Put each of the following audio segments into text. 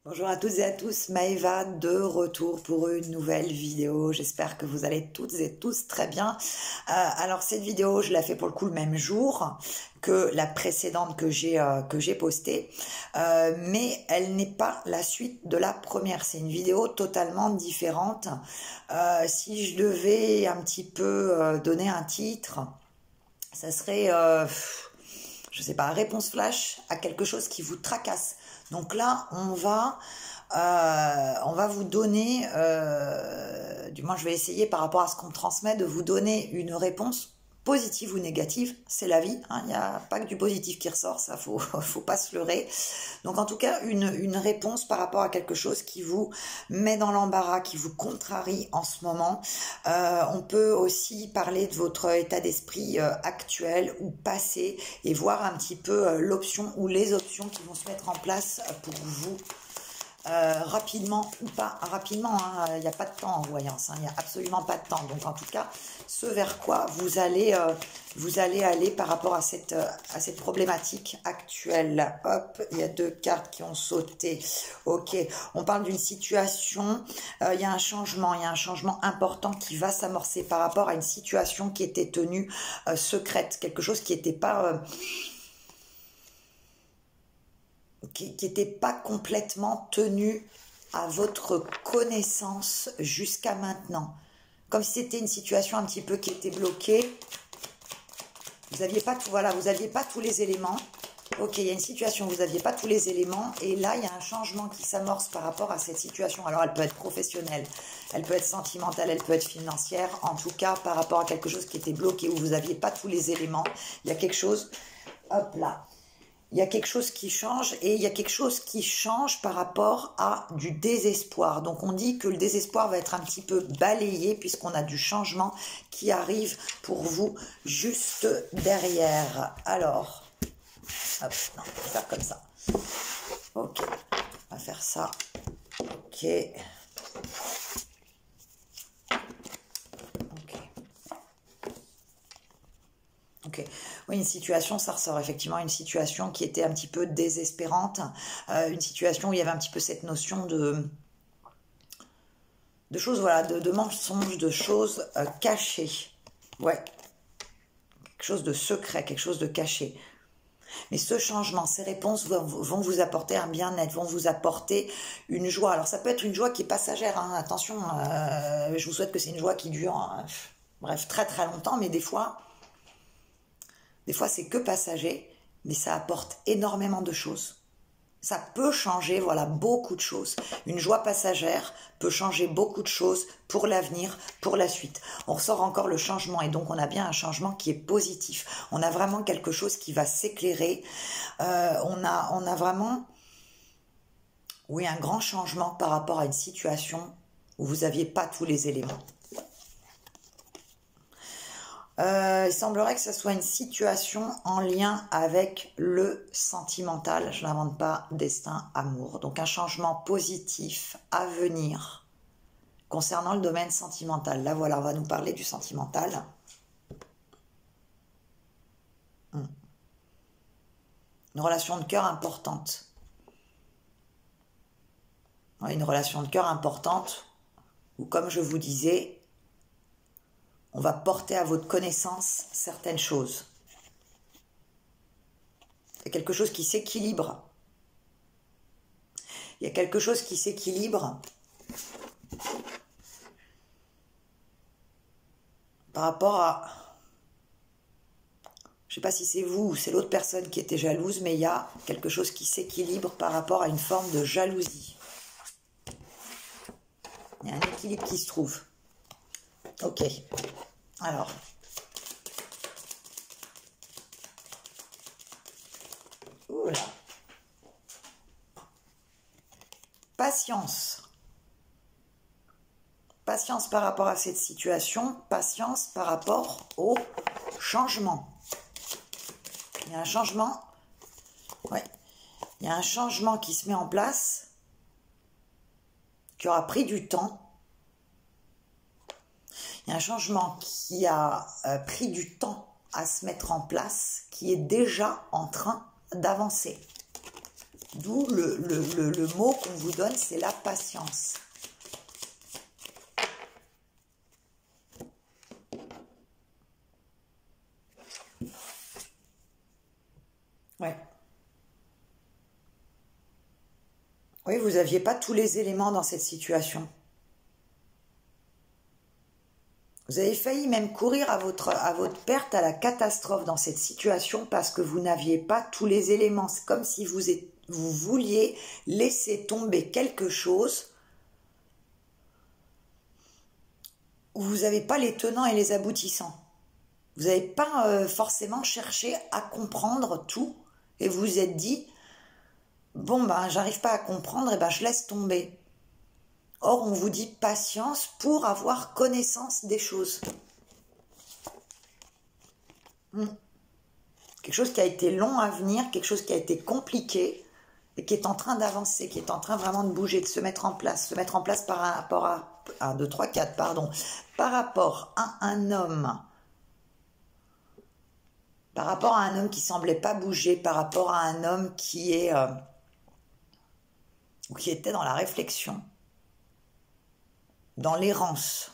Bonjour à toutes et à tous, Maëva de retour pour une nouvelle vidéo. J'espère que vous allez toutes et tous très bien. Alors cette vidéo, je la fais pour le coup le même jour que la précédente que j'ai postée, mais elle n'est pas la suite de la première. C'est une vidéo totalement différente. Si je devais un petit peu donner un titre, ça serait, je sais pas, réponse flash à quelque chose qui vous tracasse. Donc là, on va vous donner, du moins je vais essayer par rapport à ce qu'on transmet, de vous donner une réponse positive ou négative. C'est la vie, hein, il n'y a pas que du positif qui ressort, ça faut pas se leurrer. Donc en tout cas, une réponse par rapport à quelque chose qui vous met dans l'embarras, qui vous contrarie en ce moment. On peut aussi parler de votre état d'esprit actuel ou passé et voir un petit peu l'option ou les options qui vont se mettre en place pour vous. Rapidement ou pas rapidement, il n'y a pas de temps en voyance, il n'y a absolument pas de temps. Donc en tout cas, ce vers quoi vous allez aller par rapport à cette problématique actuelle. Hop, il y a deux cartes qui ont sauté. Ok, on parle d'une situation, il y a un changement important qui va s'amorcer par rapport à une situation qui était tenue secrète, quelque chose qui n'était pas... qui n'était pas complètement tenu à votre connaissance jusqu'à maintenant. Comme si c'était une situation un petit peu qui était bloquée. Vous n'aviez pas tout, voilà, vous n'aviez pas tous les éléments. Ok, il y a une situation où vous n'aviez pas tous les éléments. Et là, il y a un changement qui s'amorce par rapport à cette situation. Alors, elle peut être professionnelle, elle peut être sentimentale, elle peut être financière. En tout cas, par rapport à quelque chose qui était bloqué, où vous n'aviez pas tous les éléments, il y a quelque chose, hop là. Il y a quelque chose qui change et il y a quelque chose qui change par rapport à du désespoir. Donc on dit que le désespoir va être un petit peu balayé puisqu'on a du changement qui arrive pour vous juste derrière. Alors, hop, non, on va faire comme ça. Ok, on va faire ça. Ok. Ok, oui, une situation, ça ressort effectivement une situation qui était un petit peu désespérante, une situation où il y avait un petit peu cette notion de choses, voilà, de mensonges, de choses cachées. Ouais, quelque chose de secret, quelque chose de caché. Mais ce changement, ces réponses vont vous apporter un bien-être, vont vous apporter une joie. Alors ça peut être une joie qui est passagère, hein, attention, je vous souhaite que c'est une joie qui dure, bref, très très longtemps, mais des fois c'est que passager, mais ça apporte énormément de choses. Ça peut changer, voilà, beaucoup de choses. Une joie passagère peut changer beaucoup de choses pour l'avenir, pour la suite. On ressort encore le changement et donc on a bien un changement qui est positif. On a vraiment quelque chose qui va s'éclairer. On a vraiment, oui, un grand changement par rapport à une situation où vous n'aviez pas tous les éléments. Il semblerait que ce soit une situation en lien avec le sentimental. Je n'invente pas, destin, amour. Donc un changement positif à venir concernant le domaine sentimental. Là, voilà, on va nous parler du sentimental. Une relation de cœur importante. Une relation de cœur importante où, comme je vous disais, on va porter à votre connaissance certaines choses. Il y a quelque chose qui s'équilibre. Il y a quelque chose qui s'équilibre par rapport à... Je ne sais pas si c'est vous ou c'est l'autre personne qui était jalouse, mais il y a quelque chose qui s'équilibre par rapport à une forme de jalousie. Il y a un équilibre qui se trouve. Ok. Alors. Oula. Patience. Patience par rapport à cette situation. Patience par rapport au changement. Il y a un changement. Ouais. Il y a un changement qui se met en place, qui aura pris du temps. Il y a un changement qui a pris du temps à se mettre en place, qui est déjà en train d'avancer. D'où le mot qu'on vous donne, c'est la patience. Ouais. Oui, vous n'aviez pas tous les éléments dans cette situation. Vous avez failli même courir à votre perte, à la catastrophe dans cette situation parce que vous n'aviez pas tous les éléments. C'est comme si vous vouliez laisser tomber quelque chose où vous n'avez pas les tenants et les aboutissants. Vous n'avez pas forcément cherché à comprendre tout et vous vous êtes dit « Bon, ben, j'arrive pas à comprendre, et ben, je laisse tomber. » Or, on vous dit patience pour avoir connaissance des choses. Quelque chose qui a été long à venir, quelque chose qui a été compliqué et qui est en train d'avancer, qui est en train vraiment de bouger, de se mettre en place par rapport à 1, 2, 3, 4, pardon, par rapport à un homme. Par rapport à un homme qui semblait pas bouger, par rapport à un homme qui était dans la réflexion, dans l'errance.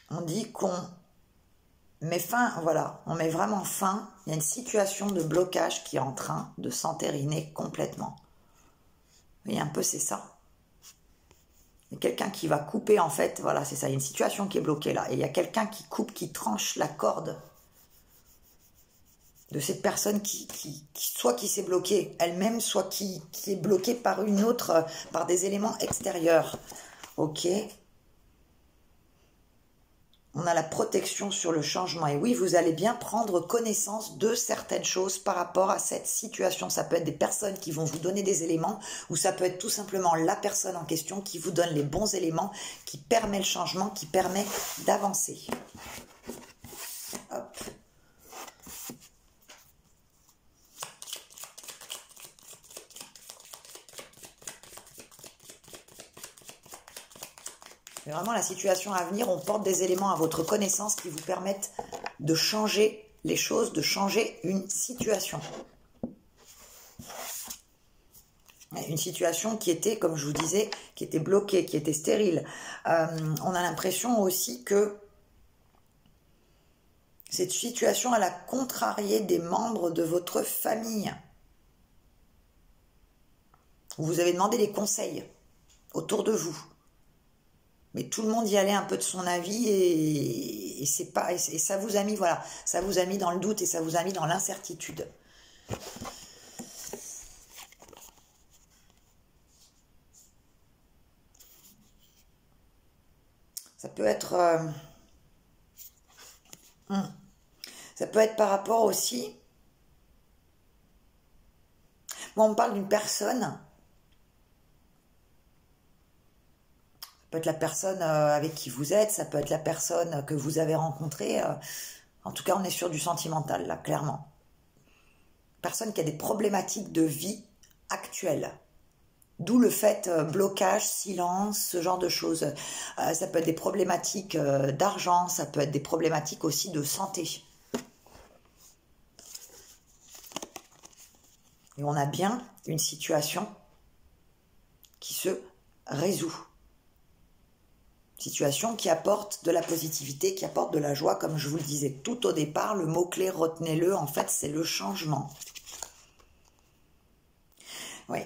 On dit qu'on met fin, voilà, on met vraiment fin, il y a une situation de blocage qui est en train de s'entériner complètement. Vous voyez un peu, c'est ça. Il y a quelqu'un qui va couper, en fait, voilà, c'est ça, il y a une situation qui est bloquée là, et il y a quelqu'un qui coupe, qui tranche la corde de cette personne soit qui s'est bloquée elle-même, soit qui est bloquée par une autre, par des éléments extérieurs. Ok. On a la protection sur le changement. Et oui, vous allez bien prendre connaissance de certaines choses par rapport à cette situation. Ça peut être des personnes qui vont vous donner des éléments, ou ça peut être tout simplement la personne en question qui vous donne les bons éléments, qui permet le changement, qui permet d'avancer. Hop. C'est vraiment la situation à venir, on porte des éléments à votre connaissance qui vous permettent de changer les choses, de changer une situation. Une situation qui était, comme je vous disais, qui était bloquée, qui était stérile. On a l'impression aussi que cette situation, elle a contrarié des membres de votre famille. Vous avez demandé des conseils autour de vous. Mais tout le monde y allait un peu de son avis et ça vous a mis, voilà, ça vous a mis dans le doute et ça vous a mis dans l'incertitude. Ça peut être par rapport aussi. Moi, on me parle d'une personne. Ça peut être la personne avec qui vous êtes, ça peut être la personne que vous avez rencontrée. En tout cas, on est sur du sentimental, là, clairement. Personne qui a des problématiques de vie actuelles. D'où le fait blocage, silence, ce genre de choses. Ça peut être des problématiques d'argent, ça peut être des problématiques aussi de santé. Et on a bien une situation qui se résout. Situation qui apporte de la positivité, qui apporte de la joie, comme je vous le disais tout au départ. Le mot-clé, retenez-le, en fait, c'est le changement. Oui.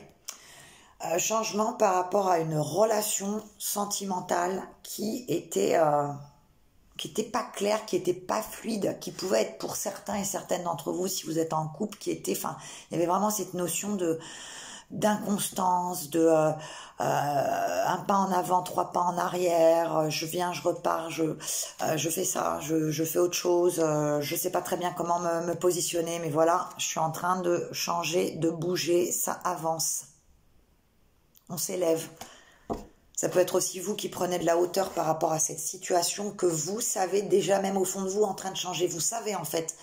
Changement par rapport à une relation sentimentale qui était pas claire, qui était pas fluide, qui pouvait être pour certains et certaines d'entre vous, si vous êtes en couple, il y avait vraiment cette notion d'inconstance, un pas en avant, 3 pas en arrière, je viens, je repars, je fais ça, je fais autre chose, je sais pas très bien comment me positionner, mais voilà, je suis en train de changer, de bouger, ça avance. On s'élève. Ça peut être aussi vous qui prenez de la hauteur par rapport à cette situation que vous savez déjà même au fond de vous en train de changer. Vous savez en fait.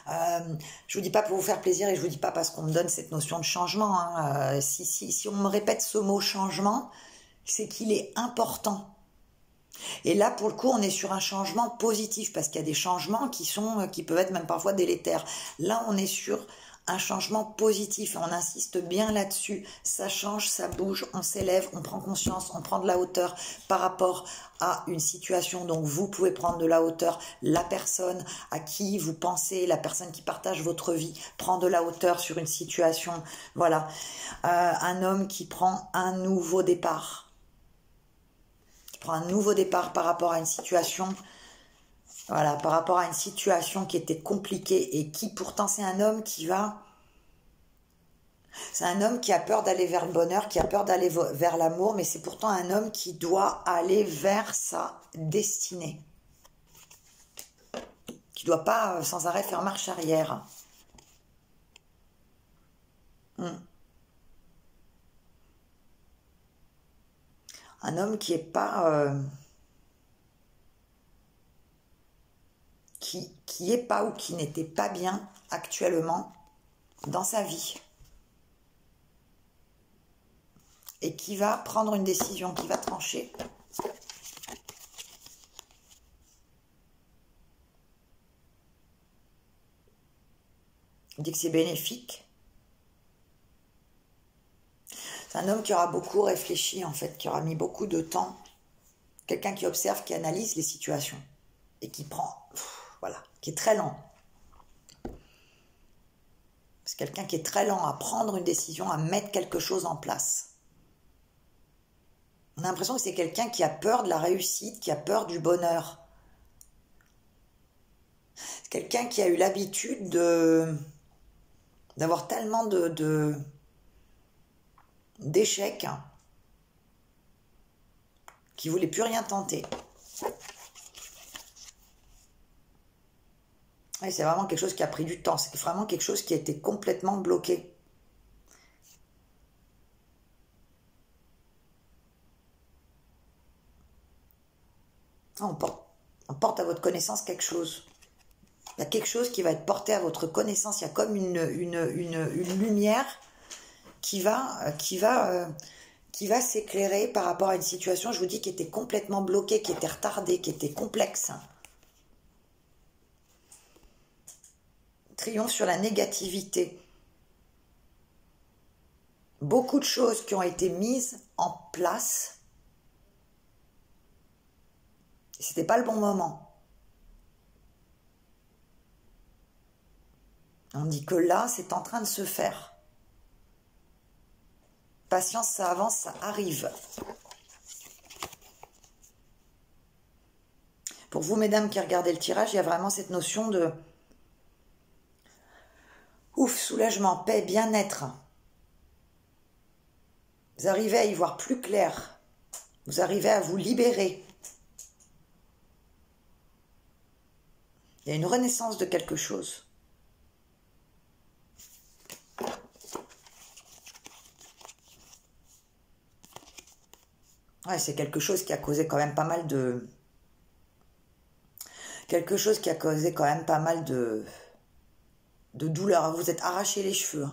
Je vous dis pas pour vous faire plaisir et je vous dis pas parce qu'on me donne cette notion de changement. Hein. Si on me répète ce mot changement, c'est qu'il est important. Et là, pour le coup, on est sur un changement positif, parce qu'il y a des changements qui peuvent être même parfois délétères. Là, on est sur un changement positif, on insiste bien là-dessus. Ça change, ça bouge, on s'élève, on prend conscience, on prend de la hauteur par rapport à une situation. Donc, vous pouvez prendre de la hauteur. La personne à qui vous pensez, la personne qui partage votre vie, prend de la hauteur sur une situation. Voilà. Un homme qui prend un nouveau départ. Prend un nouveau départ par rapport à une situation, voilà, par rapport à une situation qui était compliquée et qui pourtant c'est un homme qui va, c'est un homme qui a peur d'aller vers le bonheur, qui a peur d'aller vers l'amour, mais c'est pourtant un homme qui doit aller vers sa destinée, qui doit pas sans arrêt faire marche arrière. Un homme qui est pas qui est pas ou qui n'était pas bien actuellement dans sa vie et qui va prendre une décision, qui va trancher. Il dit que c'est bénéfique. C'est un homme qui aura beaucoup réfléchi en fait, qui aura mis beaucoup de temps. Quelqu'un qui observe, qui analyse les situations et qui prend, voilà, qui est très lent. C'est quelqu'un qui est très lent à prendre une décision, à mettre quelque chose en place. On a l'impression que c'est quelqu'un qui a peur de la réussite, qui a peur du bonheur. C'est quelqu'un qui a eu l'habitude d'avoir tellement d'échecs qui ne voulait plus rien tenter. Et c'est vraiment quelque chose qui a pris du temps. C'est vraiment quelque chose qui a été complètement bloqué. On porte à votre connaissance quelque chose. Il y a quelque chose qui va être porté à votre connaissance. Il y a comme une lumière qui va s'éclairer par rapport à une situation, je vous dis, qui était complètement bloquée, qui était retardée, qui était complexe. Triomphe sur la négativité. Beaucoup de choses qui ont été mises en place. C'était pas le bon moment. On dit que là, c'est en train de se faire. Patience, ça avance, ça arrive. Pour vous, mesdames qui regardez le tirage, il y a vraiment cette notion de ouf, soulagement, paix, bien-être. Vous arrivez à y voir plus clair. Vous arrivez à vous libérer. Il y a une renaissance de quelque chose. Ouais, c'est quelque chose qui a causé quand même pas mal de... Quelque chose qui a causé quand même pas mal de douleur. Vous êtes arraché les cheveux.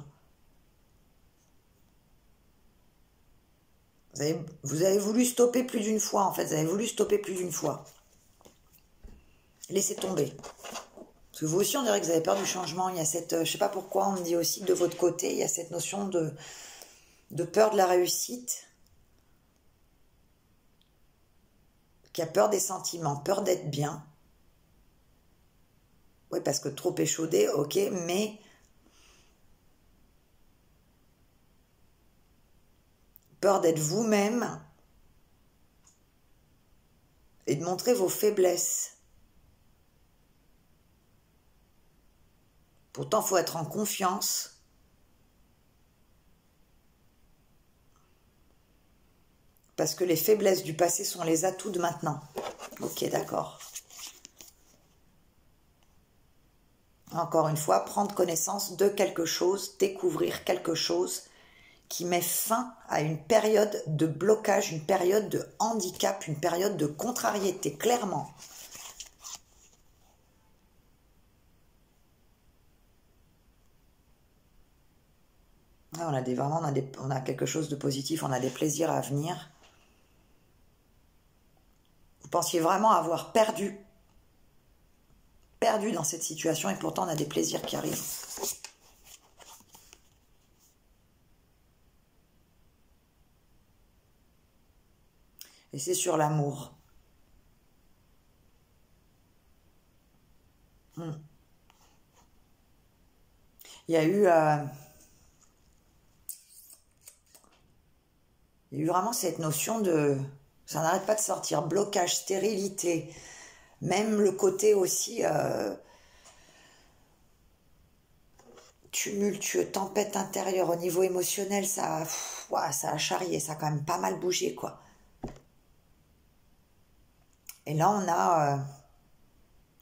Vous avez voulu stopper plus d'une fois, en fait. Vous avez voulu stopper plus d'une fois. Laissez tomber. Parce que vous aussi, on dirait que vous avez peur du changement. Il y a cette... je sais pas pourquoi, on me dit aussi que de votre côté, il y a cette notion de peur de la réussite. Qui a peur des sentiments, peur d'être bien. Oui, parce que trop échaudé, ok, mais... Peur d'être vous-même et de montrer vos faiblesses. Pourtant, il faut être en confiance. Parce que les faiblesses du passé sont les atouts de maintenant. Ok, d'accord. Encore une fois, prendre connaissance de quelque chose, découvrir quelque chose qui met fin à une période de blocage, une période de handicap, une période de contrariété, clairement. Là, on a quelque chose de positif, on a des plaisirs à venir. Vous pensiez vraiment avoir perdu dans cette situation et pourtant on a des plaisirs qui arrivent. Et c'est sur l'amour. Il y a eu vraiment cette notion de... Ça n'arrête pas de sortir. Blocage, stérilité. Même le côté aussi tumultueux, tempête intérieure. Au niveau émotionnel, ça a charrié. Ça a quand même pas mal bougé, quoi. Et là,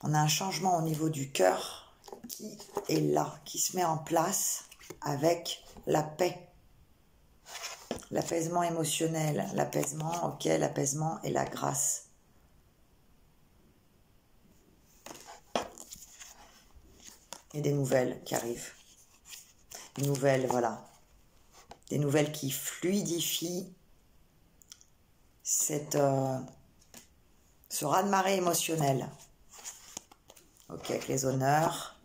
on a un changement au niveau du cœur qui est là, qui se met en place avec la paix. L'apaisement émotionnel, l'apaisement, ok, l'apaisement et la grâce. Et des nouvelles qui arrivent. Des nouvelles, voilà. Des nouvelles qui fluidifient ce raz-de-marée émotionnel. Ok, avec les honneurs.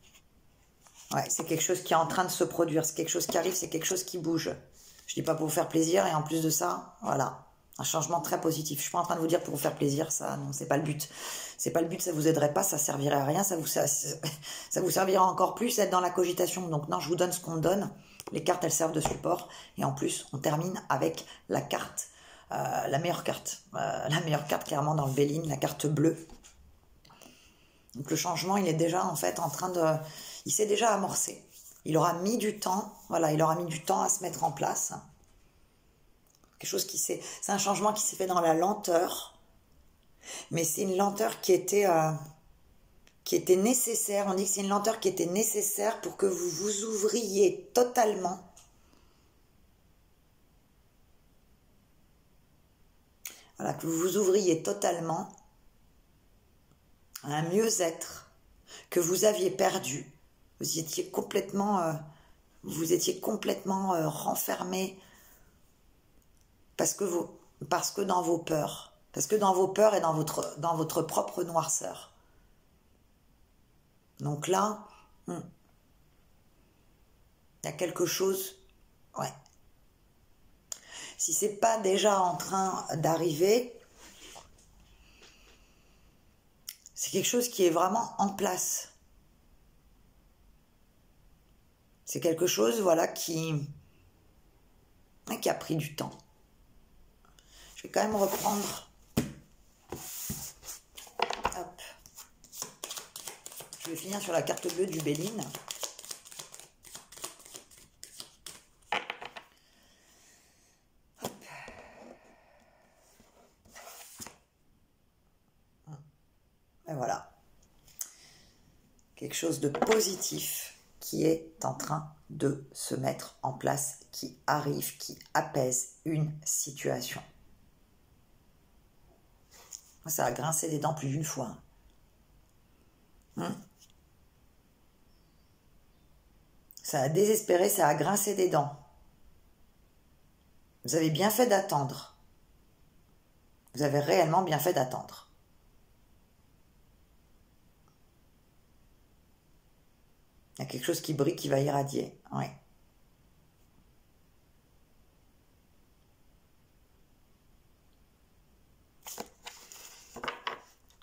Ouais, c'est quelque chose qui est en train de se produire. C'est quelque chose qui arrive, c'est quelque chose qui bouge. Je dis pas pour vous faire plaisir, et en plus de ça, voilà, un changement très positif. Je suis pas en train de vous dire pour vous faire plaisir, ça, non, c'est pas le but. C'est pas le but, ça vous aiderait pas, ça servirait à rien, ça vous servira encore plus d'être dans la cogitation. Donc non, je vous donne ce qu'on me donne. Les cartes, elles servent de support. Et en plus, on termine avec la carte, la meilleure carte clairement dans le Béline, la carte bleue. Donc le changement, il est déjà en fait en train de... Il s'est déjà amorcé. Il aura mis du temps, voilà, il aura mis du temps à se mettre en place. Quelque chose c'est un changement qui s'est fait dans la lenteur, mais c'est une lenteur qui était nécessaire. On dit que c'est une lenteur qui était nécessaire pour que vous vous ouvriez totalement. Voilà, que vous vous ouvriez totalement à un mieux-être que vous aviez perdu. Vous étiez complètement renfermé parce que dans vos peurs et dans votre propre noirceur. Donc là, il y a quelque chose, ouais. Si c'est pas déjà en train d'arriver, c'est quelque chose qui est vraiment en place. C'est quelque chose, voilà, qui a pris du temps. Je vais quand même reprendre. Hop. Je vais finir sur la carte bleue du Béline. Hop. Et voilà. Quelque chose de positif qui est en train de se mettre en place, qui arrive, qui apaise une situation. Ça a grincé des dents plus d'une fois. Ça a désespéré, ça a grincé des dents. Vous avez bien fait d'attendre. Vous avez réellement bien fait d'attendre. Il y a quelque chose qui brille, qui va irradier. Oui.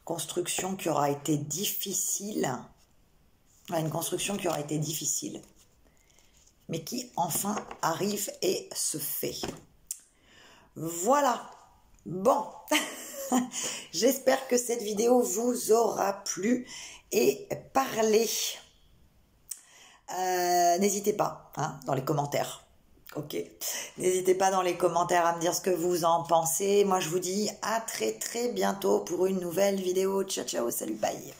Construction qui aura été difficile. Une construction qui aura été difficile. Mais qui enfin arrive et se fait. Voilà. Bon. J'espère que cette vidéo vous aura plu et parlé. N'hésitez pas dans les commentaires. Ok. N'hésitez pas dans les commentaires à me dire ce que vous en pensez. Moi, je vous dis à très très bientôt pour une nouvelle vidéo. Ciao, ciao, salut, bye.